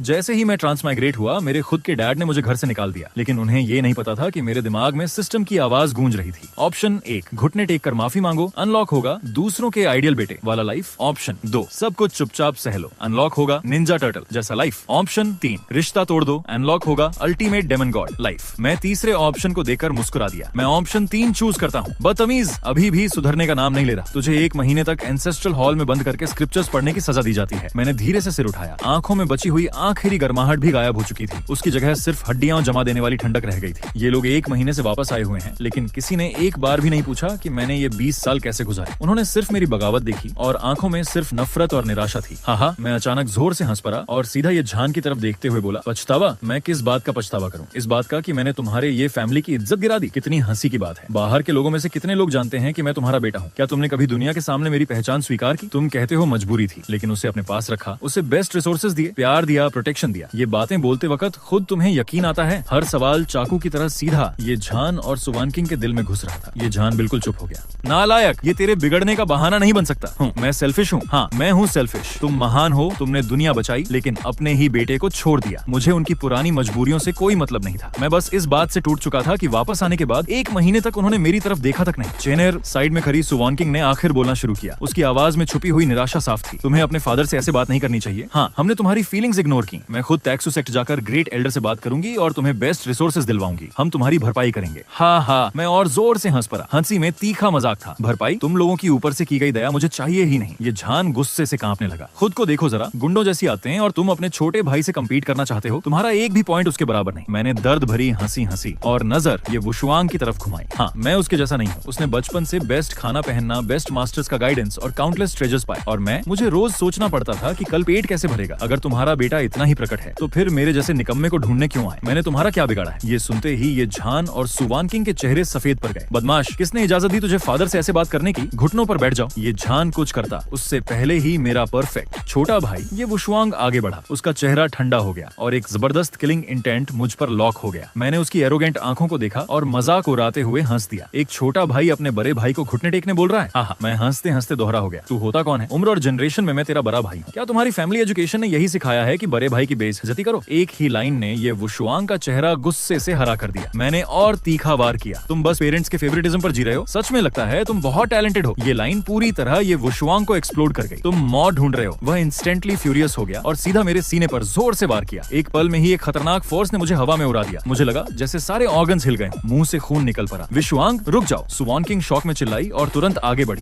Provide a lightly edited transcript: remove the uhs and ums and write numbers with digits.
जैसे ही मैं ट्रांसमाइग्रेट हुआ, मेरे खुद के डैड ने मुझे घर से निकाल दिया, लेकिन उन्हें ये नहीं पता था कि मेरे दिमाग में सिस्टम की आवाज गूंज रही थी। ऑप्शन 1, घुटने टेक कर माफी मांगो, अनलॉक होगा दूसरों के आइडियल बेटे वाला लाइफ। ऑप्शन 2, सब कुछ चुपचाप सह लो, अनलॉक होगा निंजा टर्टल जैसा लाइफ। ऑप्शन 3, रिश्ता तोड़ दो, अनलॉक होगा अल्टीमेट डेमन गॉड लाइफ। मैं तीसरे ऑप्शन को देखकर मुस्कुरा दिया। मैं ऑप्शन 3 चूज करता हूँ। बदतमीज, अभी भी सुधरने का नाम नहीं ले रहा। तुझे 1 महीने तक एंसेस्ट्रल हॉल में बंद करके स्क्रिप्चर्स पढ़ने की सजा दी जाती है। मैंने धीरे से सिर उठाया। आंखों में बची हुई आखिरी गर्माहट भी गायब हो चुकी थी। उसकी जगह सिर्फ हड्डियां जमा देने वाली ठंडक रह गई थी। ये लोग 1 महीने से वापस आए हुए हैं, लेकिन किसी ने एक बार भी नहीं पूछा कि मैंने ये 20 साल कैसे गुजारे। उन्होंने सिर्फ मेरी बगावत देखी और आंखों में सिर्फ नफरत और निराशा थी। हाँ, मैं अचानक जोर से हंस पड़ा और सीधा ये झान की तरफ देखते हुए बोला, पछतावा? मैं किस बात का पछतावा करूं? इस बात का कि मैंने तुम्हारे ये फैमिली की इज्जत गिरा दी। कितनी हंसी की बात है। बाहर के लोगों में से कितने लोग जानते हैं कि मैं तुम्हारा बेटा हूँ? क्या तुमने कभी दुनिया के सामने मेरी पहचान स्वीकार की? तुम कहते हो मजबूरी थी, लेकिन उसे अपने पास रखा, उसे बेस्ट रिसोर्सेज दिए, प्यार दिया, प्रोटेक्शन दिया। ये बातें बोलते वक्त खुद तुम्हें यकीन आता है? हर सवाल चाकू की तरह सीधा ये झान और सुवानकिंग के दिल में घुस रहा था। ये झान बिल्कुल चुप हो गया। नालायक, ये तेरे बिगड़ने का बहाना नहीं बन सकता। मैं सेल्फिश हूँ। हाँ, मैं हूँ सेल्फिश। तुम महान हो, तुमने दुनिया बचाई, लेकिन अपने ही बेटे को छोड़ दिया। मुझे उनकी पुरानी मजबूरियों से कोई मतलब नहीं था। मैं बस इस बात से टूट चुका था कि वापस आने के बाद 1 महीने तक उन्होंने मेरी तरफ देखा तक नहीं। चेनेर साइड में खड़ी सुवानकिंग ने आखिर बोलना शुरू किया। उसकी आवाज में छुपी हुई निराशा साफ थी। तुम्हें अपने फादर से ऐसे बात नहीं करनी चाहिए। हाँ, हमने तुम्हारी फीलिंग्स इग्नोर की। मैं खुद टैक्सू सेक्ट जाकर ग्रेट एल्डर से बात करूंगी और तुम्हें बेस्ट रिसोर्सेज दिलवाऊंगी। हम तुम्हारी भरपाई करेंगे। हाँ, मैं और जोर से हंस पड़ा। हंसी में तीखा मजाक था। भरपाई? तुम लोगों की ऊपर से की गई दया मुझे चाहिए ही नहीं। ये झान गुस्से से कांपने लगा। खुद को देखो जरा, गुंडों जैसी आते हैं और तुम अपने छोटे भाई से कम्पीट करना चाहते हो। तुम्हारा एक भी पॉइंट उसके बराबर नहीं। मैंने दर्द भरी हंसी और नजर ये वुशुआंग की तरफ घुमाई। हाँ, मैं उसके जैसा नहीं हूँ। उसने बचपन से बेस्ट खाना पहनना, बेस्ट मास्टर्स का गाइडेंस और काउंटलेस ट्रेजर्स पाए, और मुझे रोज सोचना पड़ता था कि कल पेट कैसे भरेगा। अगर तुम्हारा बेटा इतना ही प्रकट है तो फिर मेरे जैसे निकम्मे को ढूंढने क्यों आए? मैंने तुम्हारा क्या बिगाड़ा है? ये सुनते ही ये झान और सुवानकिंग के चेहरे सफेद पड़ गए। बदमाश, किसने इजाजत दी तुझे फादर से ऐसे बात करने की? घुटनों पर बैठ जाओ। ये झान कुछ करता उससे पहले ही मेरा परफेक्ट छोटा भाई ये वुशुआंग आगे बढ़ा। उसका चेहरा ठंडा हो गया और एक जबरदस्त किलिंग इंटेंट मुझ पर लॉक हो गया। मैंने उसकी एरोगेंट आंखों को देखा और मजाक उड़ाते हुए हंस दिया। एक छोटा भाई अपने बड़े भाई को घुटने टेकने बोल रहा है? हाँ, मैं हंसते हंसते दोहरा हो गया। तू होता कौन है? उम्र और जनरेशन में मैं तेरा बड़ा भाई हूँ। क्या तुम्हारी फैमिली एजुकेशन ने यही सिखाया है कि बड़े भाई की बेइज्जती करो? एक ही लाइन ने ये वुशुआंग का चेहरा गुस्से से हरा कर दिया। मैंने और तीखा वार किया। तुम बस पेरेंट्स के फेवरेटिज्म पर जी रहे हो। सच में लगता है तुम बहुत टैलेंटेड हो। ये लाइन पूरी तरह ये वुशुआंग को एक्सप्लोड कर गई। तुम मौत ढूंढ रहे हो। वह इंस्टेंटली फ्यूरियस हो गया और सीधा मेरे सीने पर जोर से वार किया। एक पल में ही एक खतरनाक फोर्स ने मुझे हवा में उड़ा दिया। मुझे लगा जैसे सारे ऑर्गन्स हिल गए, मुंह से खून निकल पड़ा। वुशुआंग, रुक जाओ! सुवानकिंग शॉक में चिल्लाई और तुरंत आगे बढ़ी।